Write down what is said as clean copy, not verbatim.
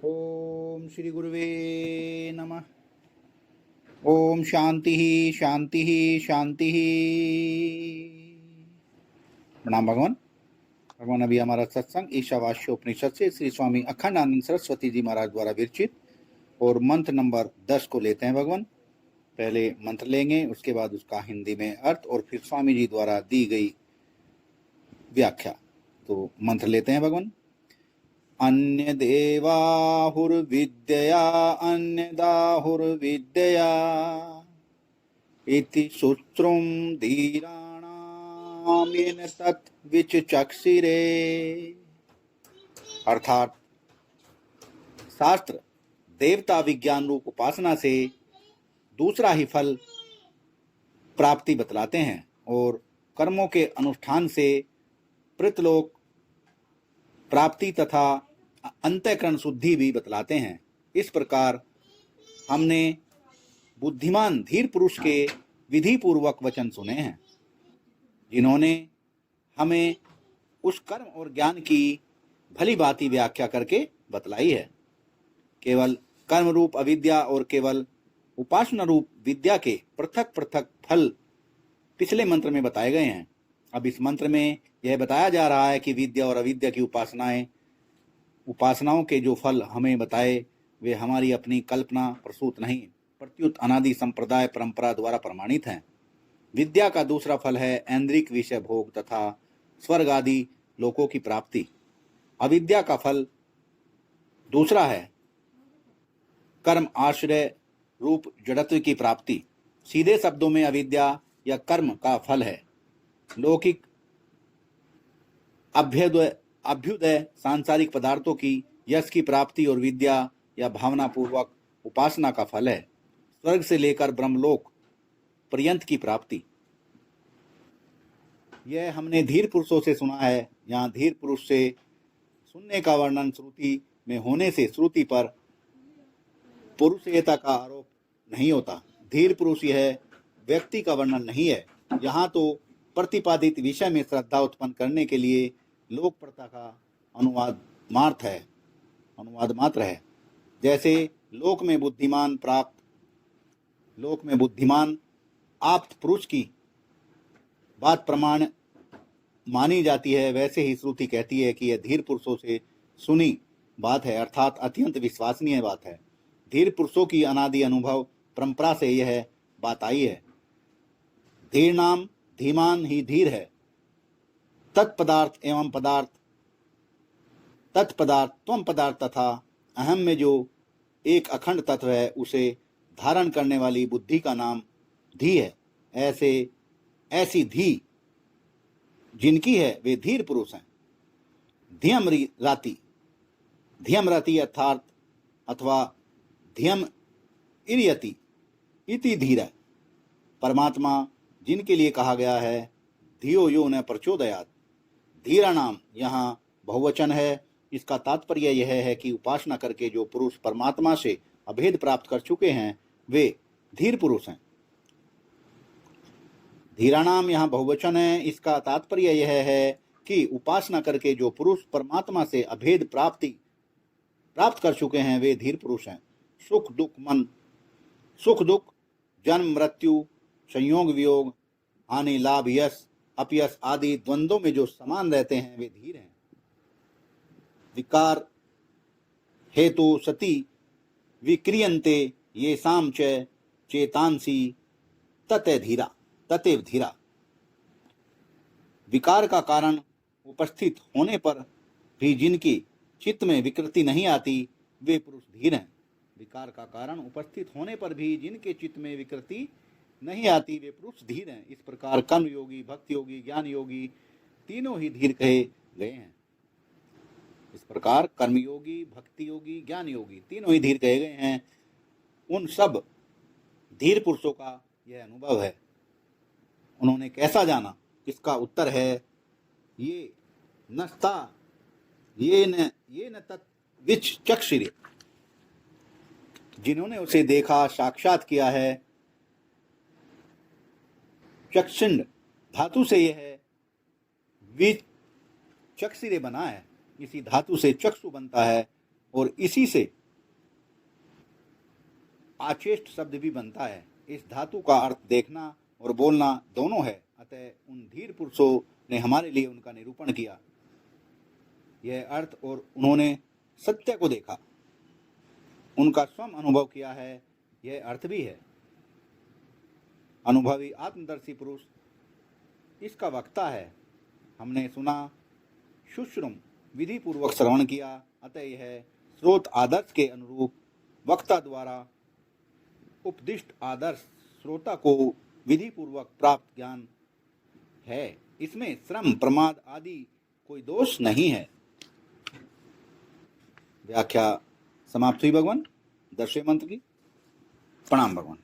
ओम श्री गुरुवे नमः। ओम शांति शांति शांति। प्रणाम भगवान। भगवान, अभी हमारा सत्संग ईशावास्योपनिषद से श्री स्वामी अखंडानंद सरस्वती जी महाराज द्वारा विरचित और मंत्र नंबर 10 को लेते हैं भगवान। पहले मंत्र लेंगे, उसके बाद उसका हिंदी में अर्थ और फिर स्वामी जी द्वारा दी गई व्याख्या। तो मंत्र लेते हैं भगवान। अन्य देवाहुर्विद्यया अन्यदाहुर्विद्यया इति सूत्रं धीराणां येन तत् विचक्षिरे। अर्थात शास्त्र देवता विज्ञान रूप उपासना से दूसरा ही फल प्राप्ति बतलाते हैं और कर्मों के अनुष्ठान से पृतलोक प्राप्ति तथा अंतःकरण शुद्धि भी बतलाते हैं। इस प्रकार हमने बुद्धिमान धीर पुरुष के विधि पूर्वक वचन सुने हैं, जिन्होंने हमें उस कर्म और ज्ञान की भली भांति व्याख्या करके बतलाई है। केवल कर्म रूप अविद्या और केवल उपासना रूप विद्या के पृथक पृथक फल पिछले मंत्र में बताए गए हैं। अब इस मंत्र में यह बताया जा रहा है कि विद्या और अविद्या की उपासनाओं के जो फल हमें बताए वे हमारी अपनी कल्पना प्रसूत नहीं, प्रत्युत अनादि संप्रदाय परंपरा द्वारा प्रमाणित हैं। विद्या का दूसरा फल है ऐन्द्रिक विषय भोग तथा स्वर्ग आदि लोकों की प्राप्ति। अविद्या का फल दूसरा है कर्म आश्रय रूप जड़त्व की प्राप्ति। सीधे शब्दों में अविद्या या कर्म का फल है लौकिक अभ्युदय सांसारिक पदार्थों की यश की प्राप्ति, और विद्या या भावना पूर्वक उपासना का फल है स्वर्ग से लेकर ब्रह्मलोक पर्यंत की प्राप्ति। यह हमने धीर पुरुषों से सुना है। यहाँ धीर पुरुष से सुनने का वर्णन श्रुति में होने से श्रुति पर पुरुषेयता का आरोप नहीं होता। धीर पुरुष यह व्यक्ति का वर्णन नहीं है। यहाँ तो प्रतिपादित विषय में श्रद्धा उत्पन्न करने के लिए लोक प्रथा का अनुवाद मात्र है। जैसे लोक में बुद्धिमान आप्त पुरुष की बात प्रमाण मानी जाती है, वैसे ही श्रुति कहती है कि यह धीर पुरुषों से सुनी बात है, अर्थात अत्यंत विश्वसनीय बात है। धीर पुरुषों की अनादि अनुभव परंपरा से यह बात आई है। धीर नाम धीमान ही धीर है। तत्पदार्थ एवं पदार्थ, तत्पदार्थ त्वम पदार्थ तथा अहम में जो एक अखंड तत्व है उसे धारण करने वाली बुद्धि का नाम धी है। ऐसी धी जिनकी है वे धीर पुरुष हैं। धियम रति अर्थात अथवा धियम इरियति इति धीर। परमात्मा जिनके लिए कहा गया है धियो यो न प्रचोदयात्। धीरा नाम यहाँ बहुवचन है। इसका तात्पर्य यह है कि उपासना करके जो पुरुष परमात्मा से अभेद प्राप्त कर चुके हैं वे धीर पुरुष हैं। धीरा नाम यहाँ बहुवचन है। इसका तात्पर्य यह है कि उपासना करके जो पुरुष परमात्मा से अभेद प्राप्त कर चुके हैं वे धीर पुरुष हैं। सुख दुख जन्म मृत्यु संयोग वियोग हानि लाभ यश अपयश आदि द्वंद्वों में जो समान रहते हैं वे धीर हैं। विकार हेतु सती विक्रियन्ते येषां च चेतांसी ततेव धीरा। विकार का कारण उपस्थित होने पर भी जिनकी चित्त में विकृति नहीं आती वे पुरुष धीर हैं। विकार का कारण उपस्थित होने पर भी जिनके चित्त में विकृति नहीं आती वे पुरुष धीर हैं। इस प्रकार कर्म योगी, भक्ति योगी, ज्ञान योगी तीनों ही धीर कहे गए हैं। इस प्रकार कर्मयोगी, भक्ति योगी, ज्ञान योगी तीनों ही धीर कहे गए हैं। उन सब धीर पुरुषों का यह अनुभव है। उन्होंने कैसा जाना? इसका उत्तर है ये न तत्विचक्षिरे। जिन्होंने उसे देखा, साक्षात किया है। चक्षुंड धातु से यह विचक्षिरे बना है। इसी धातु से चक्षु बनता है। और इसी से आचेष्ट शब्द भी बनता है। इस धातु का अर्थ देखना और बोलना दोनों है। अतः उन धीर पुरुषों ने हमारे लिए उनका निरूपण किया, यह अर्थ, और उन्होंने सत्य को देखा, उनका स्वयं अनुभव किया है, यह अर्थ भी है। अनुभवी आत्मदर्शी पुरुष इसका वक्ता है। हमने सुना, सुश्रुम विधि पूर्वक श्रवण किया, अतः यह स्रोत आदर्श के अनुरूप वक्ता द्वारा उपदिष्ट आदर्श श्रोता को विधि पूर्वक प्राप्त ज्ञान है। इसमें श्रम प्रमाद आदि कोई दोष नहीं है। व्याख्या समाप्त हुई भगवान। 10वें मंत्र की। प्रणाम भगवान।